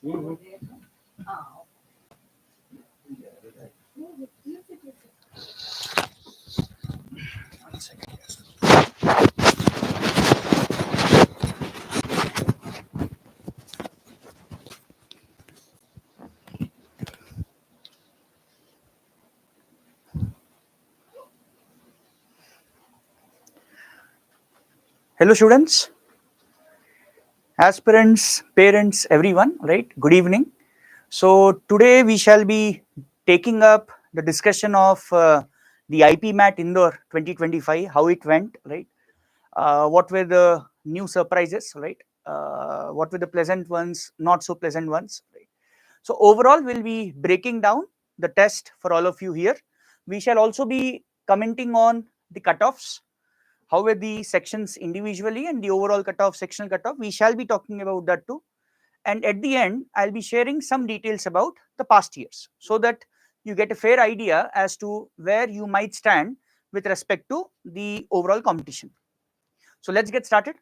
Hello students, aspirants, parents, everyone, right? Good evening. So today we shall be taking up the discussion of the IPMAT Indore 2025, how it went, right? What were the new surprises, right? What were the pleasant ones, not so pleasant ones, right? So overall, we'll be breaking down the test for all of you here. We shall also be commenting on the cutoffs, how were the sections individually and the overall cutoff, sectional cutoff. We shall be talking about that too. And at the end, I'll be sharing some details about the past years so that you get a fair idea as to where you might stand with respect to the overall competition. So let's get started.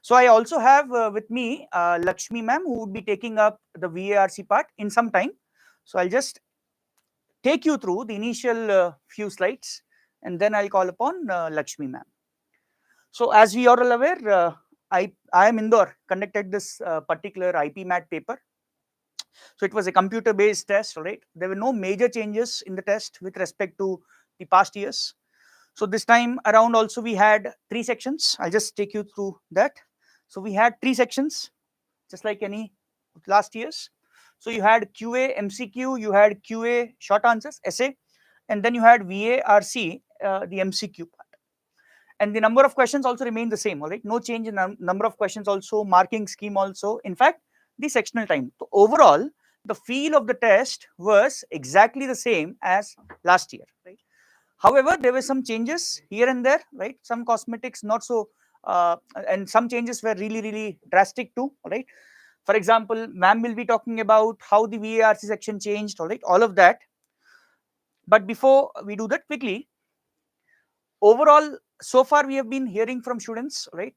So I also have with me Lakshmi ma'am, who would be taking up the VARC part in some time. So I'll just take you through the initial few slides and then I'll call upon Lakshmi ma'am. So as we are all aware, IIM Indore conducted this particular IPMAT paper. So it was a computer based test, right? There were no major changes in the test with respect to the past years. So this time around also we had 3 sections. I'll just take you through that. So we had 3 sections, just like any last years. So you had QA MCQ, you had QA short answers, essay, and then you had VARC, the MCQ part. And the number of questions also remained the same, all right? No change in number of questions also, marking scheme also. In fact, the sectional time. So overall, the feel of the test was exactly the same as last year, right? However, there were some changes here and there, right? Some cosmetics, not so, and some changes were really drastic too, all right? For example, ma'am will be talking about how the VARC section changed, all right? All of that. But before we do that quickly, overall, so far we have been hearing from students, right?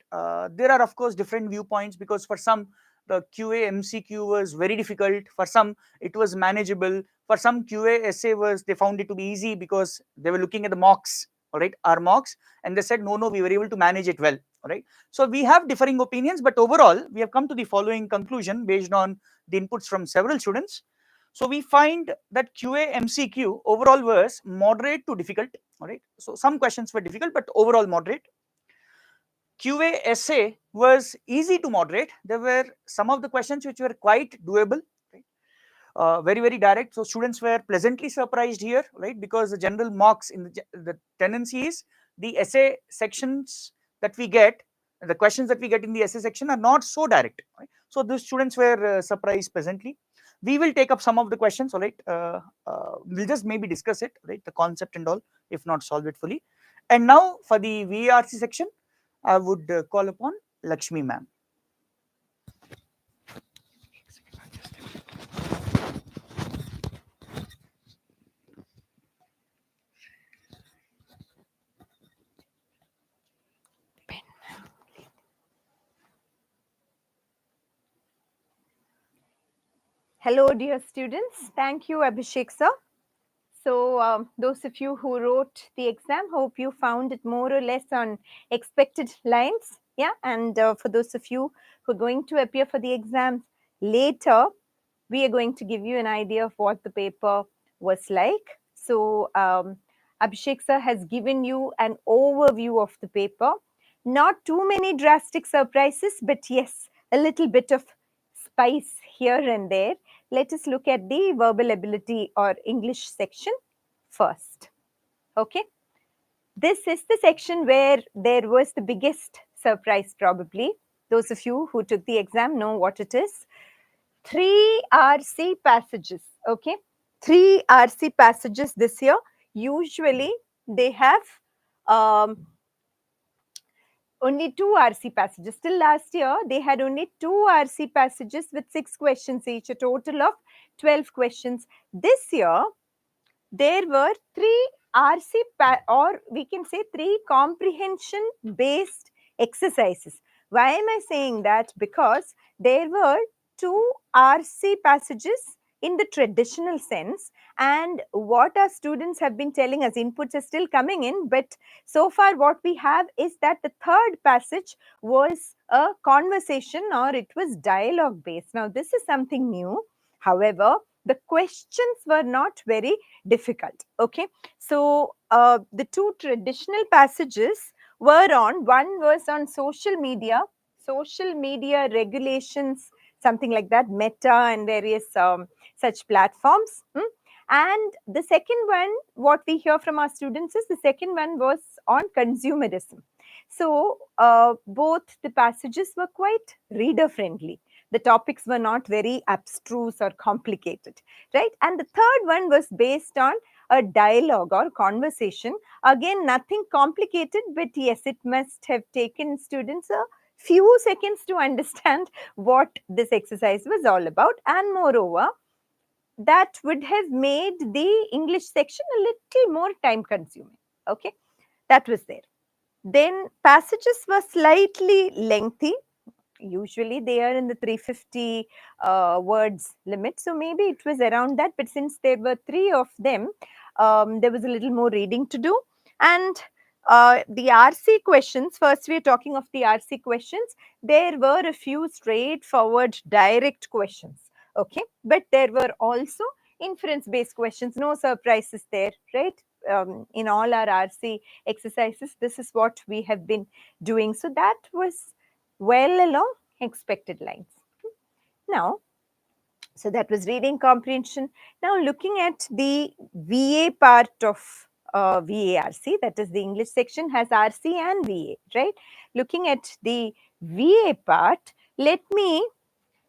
There are of course different viewpoints, because for some the QA MCQ was very difficult, for some it was manageable, for some QA essay was, they found it to be easy because they were looking at the mocks, all right, our mocks, and they said no, we were able to manage it well, all right? So we have differing opinions, but overall we have come to the following conclusion based on the inputs from several students. So we find that QA MCQ overall was moderate to difficult, all right? So some questions were difficult, but overall moderate. QA essay was easy to moderate. There were some of the questions which were quite doable, right? Very direct. So students were pleasantly surprised here, right? Because the general marks in the tendency is the essay sections that we get, the questions that we get in the essay section are not so direct, right? So the students were surprised pleasantly. We will take up some of the questions, all right? We'll just maybe discuss it, right? The concept and all, if not solve it fully. And now for the VARC section, I would call upon Lakshmi ma'am. Hello, dear students. Thank you, Abhishek sir. So those of you who wrote the exam, hope you found it more or less on expected lines. Yeah, and for those of you who are going to appear for the exams later, we are going to give you an idea of what the paper was like. So Abhishek sir has given you an overview of the paper. Not too many drastic surprises, but yes, a little bit of spice here and there. Let us look at the verbal ability or English section first. Okay. This is the section where there was the biggest surprise probably. Those of you who took the exam know what it is. 3 RC passages, okay? 3 RC passages this year. Usually they have only 2 RC passages. Till last year, they had only 2 RC passages with 6 questions each, a total of 12 questions. This year, there were 3 RC or we can say 3 comprehension based exercises. Why am I saying that? Because there were two RC passages in the traditional sense, and what our students have been telling us, inputs are still coming in, but so far what we have is that the third passage was a conversation or it was dialogue based. Now this is something new. However, the questions were not very difficult. Okay, so the two traditional passages were on, one was on social media regulations, something like that, Meta and various such platforms. And the second one, what we hear from our students is the second one was on consumerism. So both the passages were quite reader friendly. The topics were not very abstruse or complicated, right? And the third one was based on a dialogue or conversation. Again, nothing complicated, but yes, it must have taken students a few seconds to understand what this exercise was all about. And moreover, that would have made the English section a little more time consuming. Okay, that was there. Then passages were slightly lengthy. Usually they are in the 350 words limit, so maybe it was around that, but since there were three of them, there was a little more reading to do. And the RC questions, first we are talking of the RC questions, there were a few straightforward direct questions. Okay, but there were also inference based questions, no surprises there, right? In all our RC exercises, this is what we have been doing, so that was well along expected lines. Now, so that was reading comprehension. Now looking at the VA part of VARC, that is the English section has RC and VA, right? Looking at the VA part, let me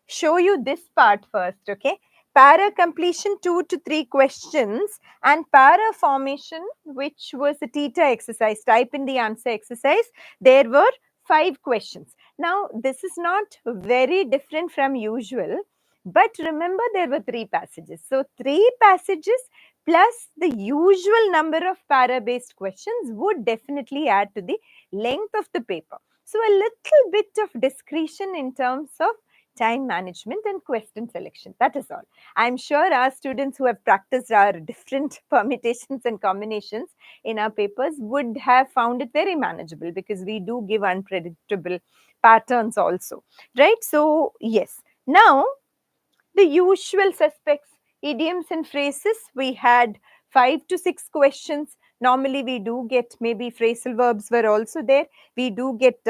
show you this part first, okay? Para completion 2 to 3 questions and para formation, which was a theta exercise, type in the answer exercise. There were 5 questions. Now, this is not very different from usual, but remember there were 3 passages. So, 3 passages plus the usual number of para based questions would definitely add to the length of the paper. So, a little bit of discretion in terms of time management and question selection. That is all. I'm sure our students who have practiced our different permutations and combinations in our papers would have found it very manageable, because we do give unpredictable patterns also, right? So yes, now the usual suspects, idioms and phrases, we had 5 to 6 questions. Normally we do get, maybe phrasal verbs were also there. We do get,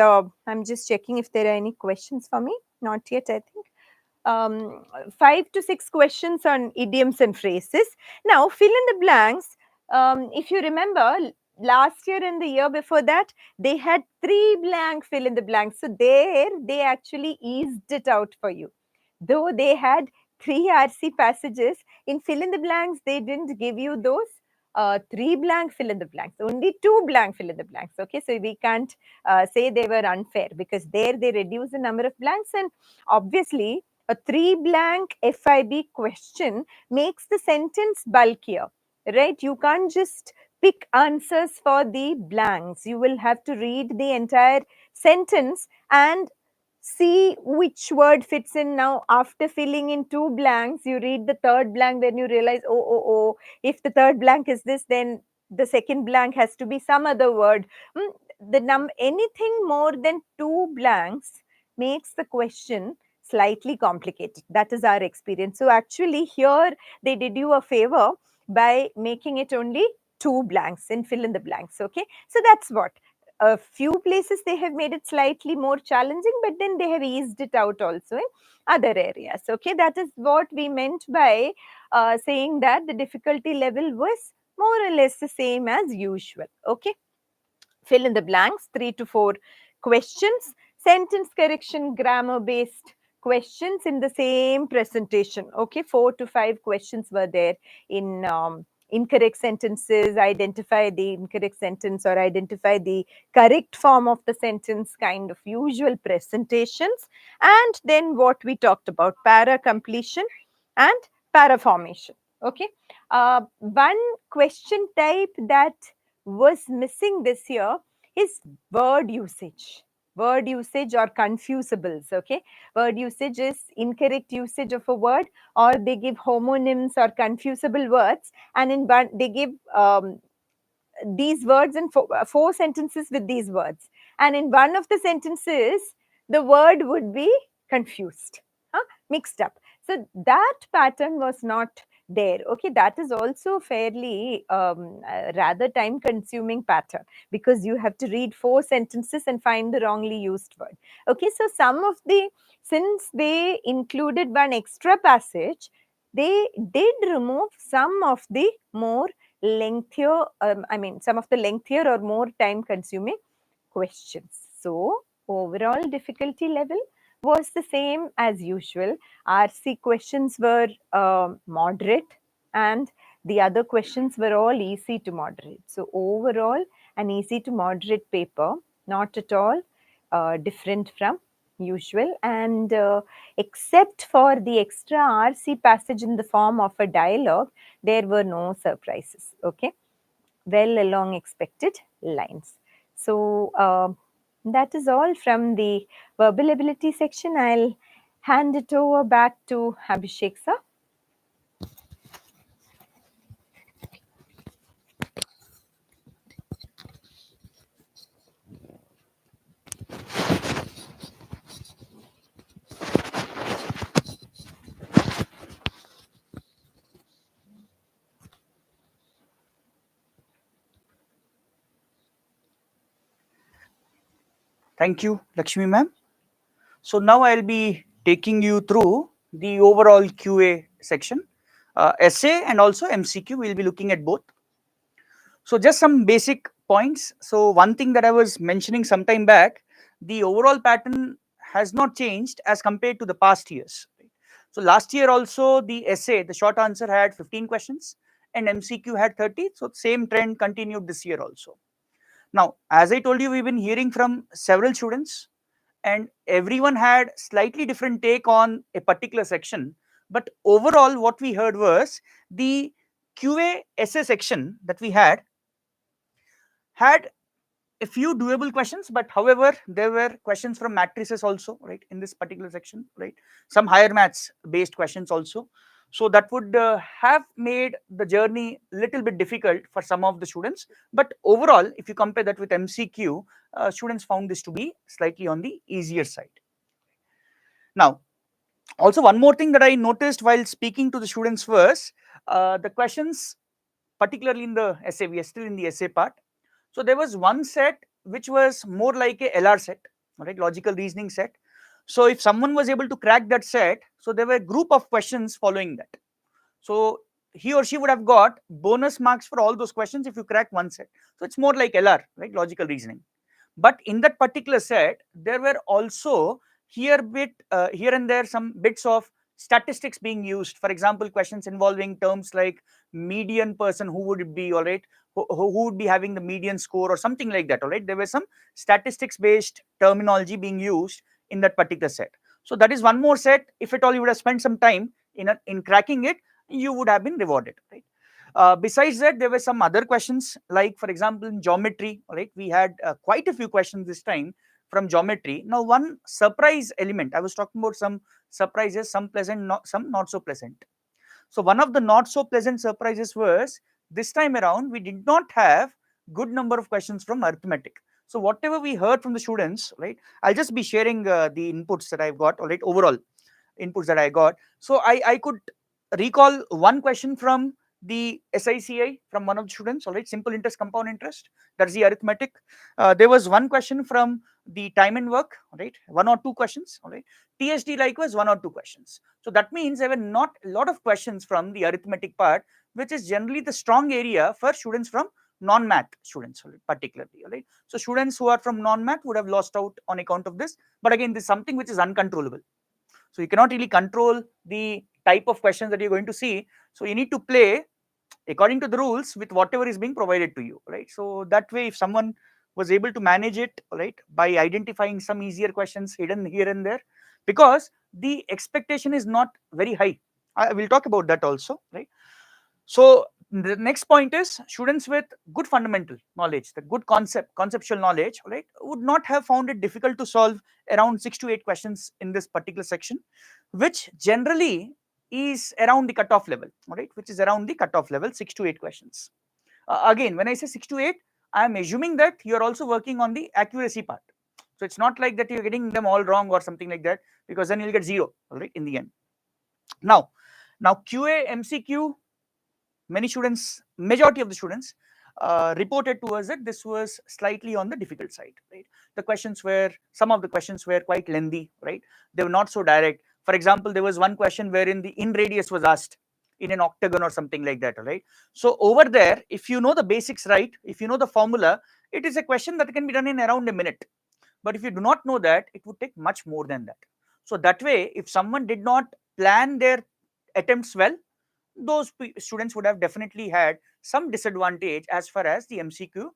I'm just checking if there are any questions for me. Not yet, I think. 5 to 6 questions on idioms and phrases. Now, fill in the blanks. If you remember, last year and the year before that, they had 3 blank fill in the blanks. So there, they actually eased it out for you. Though they had 3 RC passages, in fill in the blanks, they didn't give you those 3 blank fill in the blanks, only 2 blank fill in the blanks. Okay, so we can't say they were unfair, because there they reduce the number of blanks, and obviously a 3 blank FIB question makes the sentence bulkier, right? You can't just pick answers for the blanks. You will have to read the entire sentence and see which word fits in. Now, after filling in 2 blanks, you read the third blank, then you realize, oh, if the third blank is this, then the second blank has to be some other word. Anything more than 2 blanks makes the question slightly complicated. That is our experience. So actually here they did you a favor by making it only 2 blanks and fill in the blanks. Okay, so that's what. A few places they have made it slightly more challenging, but then they have eased it out also in other areas. Okay, that is what we meant by saying that the difficulty level was more or less the same as usual. Okay, fill in the blanks, 3 to 4 questions, sentence correction, grammar based questions in the same presentation. Okay, 4 to 5 questions were there in incorrect sentences, identify the incorrect sentence or identify the correct form of the sentence, kind of usual presentations. And then what we talked about, para completion and para formation. Okay, one question type that was missing this year is word usage. word usage or confusables. Okay, word usage is incorrect usage of a word, or they give homonyms or confusable words, and in one they give these words in four sentences with these words, and in one of the sentences the word would be confused, mixed up. So that pattern was not there. Okay, that is also fairly rather time consuming pattern, because you have to read four sentences and find the wrongly used word. Okay, so since they included one extra passage, they did remove some of the more lengthier, some of the lengthier or more time consuming questions. So overall difficulty level was the same as usual. RC questions were moderate, and the other questions were all easy to moderate. So overall, an easy to moderate paper, not at all different from usual, and except for the extra RC passage in the form of a dialogue, there were no surprises. Okay, well along expected lines. So that is all from the verbal ability section. I'll hand it over back to Abhishek sir. Thank you, Lakshmi ma'am. So now I'll be taking you through the overall QA section, essay and also MCQ. We'll be looking at both. So just some basic points. So one thing that I was mentioning some time back, the overall pattern has not changed as compared to the past years. So last year also the essay, the short answer had 15 questions and MCQ had 30. So same trend continued this year also. Now, as I told you, we've been hearing from several students and everyone had slightly different take on a particular section. But overall, what we heard was the QA essay section that we had a few doable questions, but however, there were questions from matrices also, right, in this particular section, right? Some higher maths based questions also. So that would have made the journey little bit difficult for some of the students. But overall, if you compare that with MCQ, students found this to be slightly on the easier side. Now, also one more thing that I noticed while speaking to the students was the questions, particularly in the essay, we are still in the essay part. So there was one set which was more like a LR set, right, logical reasoning set. So if someone was able to crack that set, so there were a group of questions following that. So he or she would have got bonus marks for all those questions if you crack one set. So it's more like LR, right, logical reasoning. But in that particular set, there were also here and there some bits of statistics being used. For example, questions involving terms like median person, who would it be, all right, who would be having the median score or something like that, all right. There were some statistics based terminology being used in that particular set. So that is one more set. If at all you would have spent some time in cracking it, you would have been rewarded, right? Besides that, there were some other questions, like for example in geometry, right? We had quite a few questions this time from geometry. Now, one surprise element, I was talking about some surprises, some pleasant, some not so pleasant. So one of the not so pleasant surprises was this time around we did not have good number of questions from arithmetic. So whatever we heard from the students, right? I'll just be sharing the inputs that I've got, all right, overall inputs that I got. So I could recall one question from the SICI from one of the students, all right, simple interest, compound interest, that's the arithmetic. There was one question from the time and work, all right, one or two questions, all right. TSD likewise, one or two questions. So that means there were not a lot of questions from the arithmetic part, which is generally the strong area for students from non-math students, particularly, all right. So students who are from non-math would have lost out on account of this. But again, this is something which is uncontrollable. So you cannot really control the type of questions that you're going to see. So you need to play according to the rules with whatever is being provided to you, right? So that way, if someone was able to manage it, right, by identifying some easier questions hidden here and there, because the expectation is not very high. I will talk about that also, right? So The next point is students with good fundamental knowledge, the good conceptual knowledge, right, would not have found it difficult to solve around 6 to 8 questions in this particular section, which generally is around the cutoff level, right, which is around the cutoff level, 6 to 8 questions. Again, when I say 6 to 8, I am assuming that you are also working on the accuracy part. So it's not like that you're getting them all wrong or something like that, because then you'll get zero, right, in the end. Now, QA MCQ, many students, majority of the students reported to us that this was slightly on the difficult side, right? The questions were, some of the questions were quite lengthy, right? They were not so direct. For example, there was one question wherein the in radius was asked in an octagon or something like that, right? So over there, if you know the basics, right, if you know the formula, it is a question that can be done in around a minute. But if you do not know that, it would take much more than that. So that way, if someone did not plan their attempts well, those students would have definitely had some disadvantage as far as the MCQ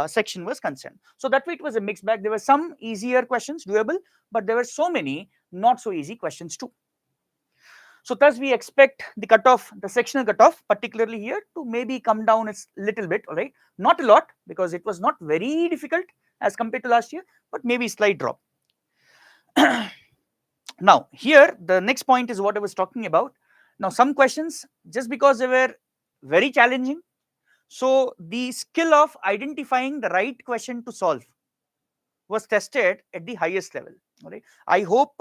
section was concerned. So that way it was a mixed bag. There were some easier questions doable, but there were so many not so easy questions too. So thus we expect the cutoff, the sectional cutoff, particularly here, to maybe come down a little bit, all right? Not a lot, because it was not very difficult as compared to last year, but maybe slight drop. Now here the next point is what I was talking about. Now some questions, just because they were very challenging, so the skill of identifying the right question to solve was tested at the highest level. All right. I hope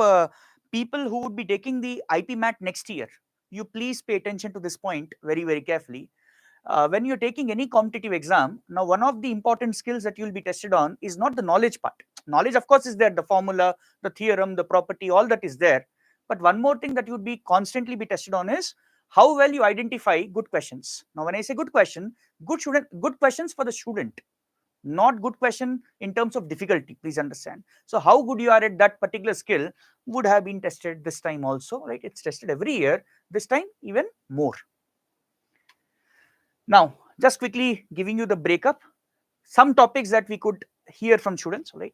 people who would be taking the IPMAT next year, you please pay attention to this point very, very carefully. When you're taking any competitive exam, now one of the important skills that you'll be tested on is not the knowledge part. Knowledge, of course, is there, the formula, the theorem, the property, all that is there. But one more thing that you'd be constantly be tested on is how well you identify good questions. Now, when I say good question, good questions for the student, not good question in terms of difficulty, please understand. So how good you are at that particular skill would have been tested this time also, right? It's tested every year, this time even more. Now, just quickly giving you the breakup, some topics that we could hear from students, right?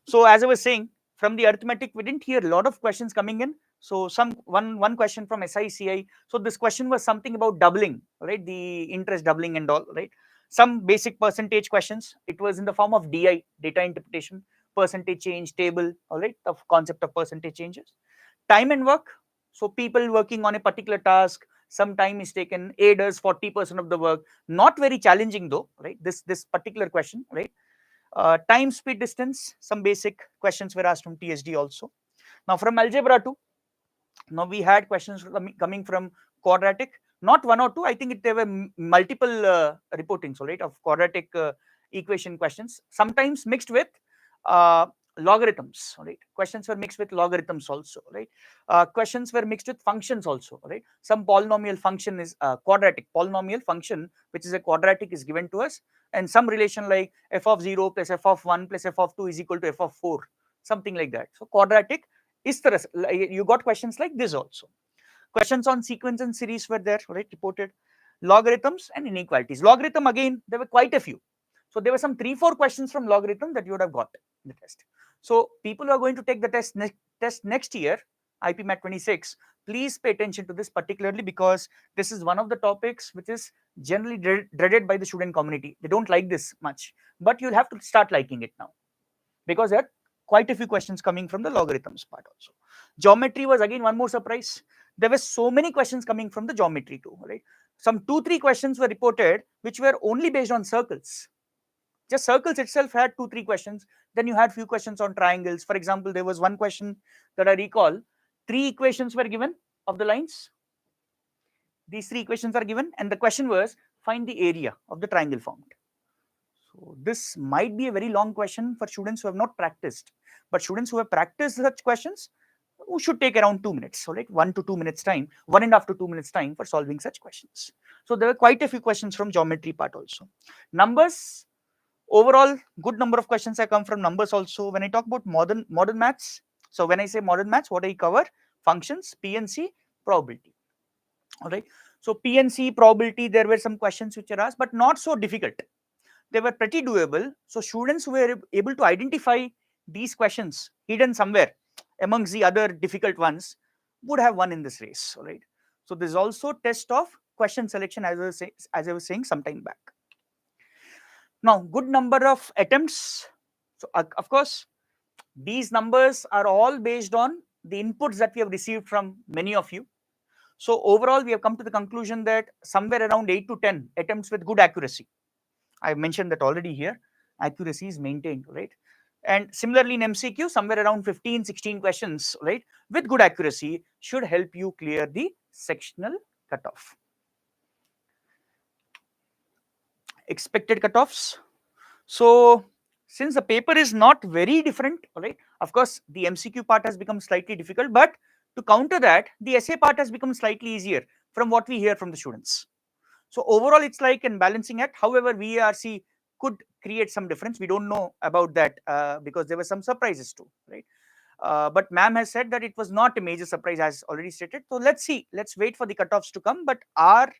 So as I was saying, from the arithmetic, we didn't hear a lot of questions coming in. So one question from SICI. So this question was something about doubling, right? The interest doubling and all, right? Some basic percentage questions. It was in the form of DI, data interpretation, percentage change table, all right? The concept of percentage changes. Time and work. So people working on a particular task, some time is taken. A does 40% of the work. Not very challenging though, right? This particular question, right? Time, speed, distance, some basic questions were asked from TSD also. Now from algebra 2, now we had questions coming from quadratic, not one or two, I think there were multiple reportings, right, of quadratic equation questions, sometimes mixed with uh, logarithms, right? Questions were mixed with logarithms also, right? Questions were mixed with functions also, right? Some polynomial function is quadratic polynomial function, which is a quadratic, is given to us, and some relation like f of 0 plus f of 1 plus f of 2 is equal to f of 4, something like that. So quadratic is the you got questions like this also. Questions on sequence and series were there, right, reported. Logarithms and inequalities. Logarithm, again, there were quite a few. So there were some 3-4 questions from logarithm that you would have got in the test. So people who are going to take the test next year, IPMAT 26, please pay attention to this particularly, because this is one of the topics which is generally dreaded by the student community. They don't like this much, but you'll have to start liking it now, because there are quite a few questions coming from the logarithms part also. Geometry was again one more surprise. There were so many questions coming from the geometry too, right? Some 2-3 questions were reported which were only based on circles. Just circles itself had 2-3 questions. Then you had few questions on triangles. For example, there was one question that I recall. 3 equations were given of the lines. These 3 equations are given, and the question was find the area of the triangle formed. So this might be a very long question for students who have not practiced, but students who have practiced such questions, who should take around 2 minutes, so like 1 to 2 minutes time, 1.5 to 2 minutes time for solving such questions. So there were quite a few questions from geometry part also. Numbers, overall good number of questions have come from numbers also. When I talk about modern maths, so when I say modern maths, what I cover? Functions, PNC, probability. All right. So PNC, probability, there were some questions which are asked, but not so difficult. They were pretty doable. So students who were able to identify these questions hidden somewhere amongst the other difficult ones would have won in this race, right? So there's also test of question selection, as I was saying some time back. Now, good number of attempts. So, of course, these numbers are all based on the inputs that we have received from many of you. So, overall, we have come to the conclusion that somewhere around 8 to 10 attempts with good accuracy. I've mentioned that already here. Accuracy is maintained, right? And similarly in MCQ, somewhere around 15, 16 questions, right, with good accuracy should help you clear the sectional cutoff. Expected cutoffs. So since the paper is not very different, right, of course the MCQ part has become slightly difficult, but to counter that, the essay part has become slightly easier from what we hear from the students. So overall, it's like in balancing act. However, VARC could create some difference. We don't know about that because there were some surprises too, right? But ma'am has said that it was not a major surprise, as already stated. So let's see. Let's wait for the cutoffs to come. But our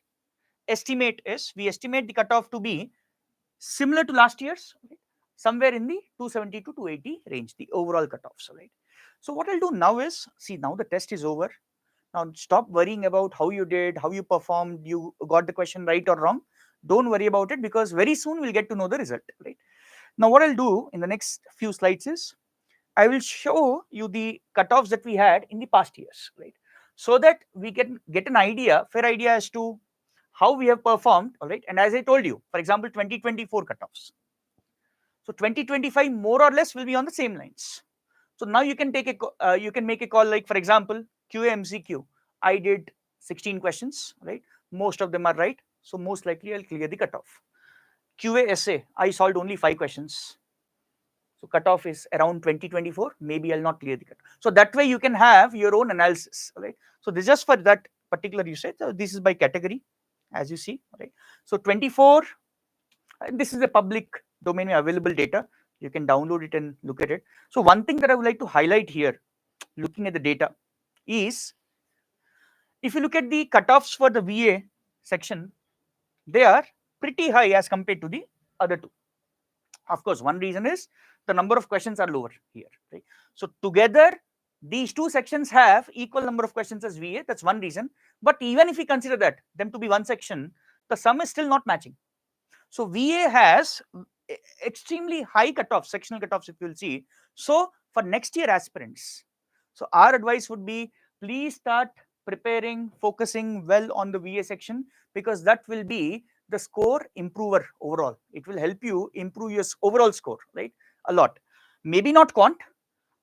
estimate is, we estimate the cutoff to be similar to last year's, right? Somewhere in the 270 to 280 range, the overall cutoffs, right? So what I'll do now is, see, now the test is over. Now stop worrying about how you did, how you performed, you got the question right or wrong. Don't worry about it, because very soon we'll get to know the result, right? Now what I'll do in the next few slides is, I will show you the cutoffs that we had in the past years, right? So that we can get an idea, fair idea as to how we have performed, all right? And as I told you, for example, 2024 cutoffs. So 2025 more or less will be on the same lines. So now you can take a you can make a call, like for example, QA MCQ. I did 16 questions, right? Most of them are right. So most likely I'll clear the cutoff. QA essay, I solved only 5 questions. So cutoff is around 2024. Maybe I'll not clear the cutoff. So that way you can have your own analysis, right? So this is just for that particular usage. So this is by category, as you see, right? So 24, this is a public domain available data. You can download it and look at it. So one thing that I would like to highlight here, looking at the data, is if you look at the cutoffs for the VA section, they are pretty high as compared to the other two. Of course, one reason is the number of questions are lower here, right? So together, these two sections have equal number of questions as VA. That's one reason. But even if we consider that them to be one section, the sum is still not matching. So VA has extremely high cutoffs, sectional cutoffs, if you will see. So for next year aspirants, so our advice would be, please start preparing, focusing well on the VA section, because that will be the score improver overall. It will help you improve your overall score, right? A lot. Maybe not quant,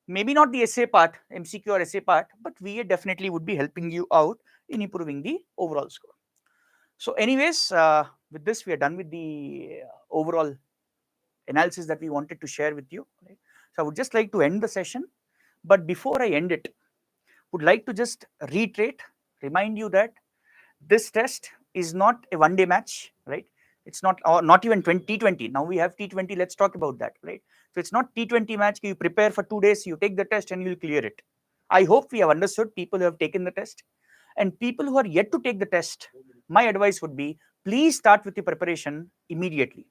maybe not the essay part, MCQ or essay part, but VA definitely would be helping you out in improving the overall score. So anyways, with this, we are done with the overall analysis that we wanted to share with you, right? So I would just like to end the session, but before I end it, would like to just reiterate, remind you that this test is not a one-day match, right? It's not, or not even T20. Now we have T20. Let's talk about that, right? So it's not T20 match. You prepare for 2 days, you take the test, and you'll clear it. I hope we have understood, people who have taken the test, and people who are yet to take the test. My advice would be, please start with the preparation immediately.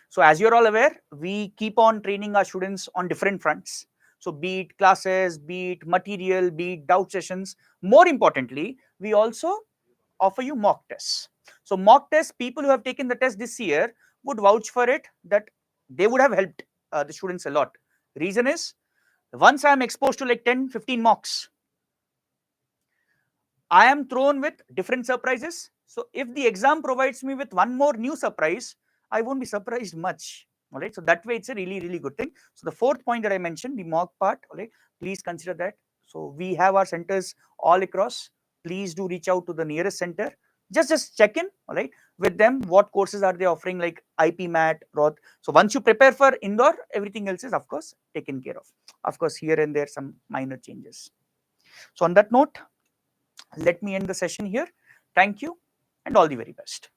So as you're all aware, we keep on training our students on different fronts. So be it classes, be it material, be it doubt sessions. More importantly, we also offer you mock tests. So mock tests, people who have taken the test this year would vouch for it, that they would have helped the students a lot. Reason is, once I am exposed to like 10, 15 mocks, I am thrown with different surprises. So if the exam provides me with one more new surprise, I won't be surprised much. All right. So that way, it's a really, really good thing. So the fourth point that I mentioned, the mock part, all right, please consider that. So we have our centers all across. Please do reach out to the nearest center. Just check in, all right, with them. What courses are they offering, like IPMAT, Roth. So once you prepare for Indore, everything else is, of course, taken care of. Of course, here and there, some minor changes. So on that note, let me end the session here. Thank you and all the very best.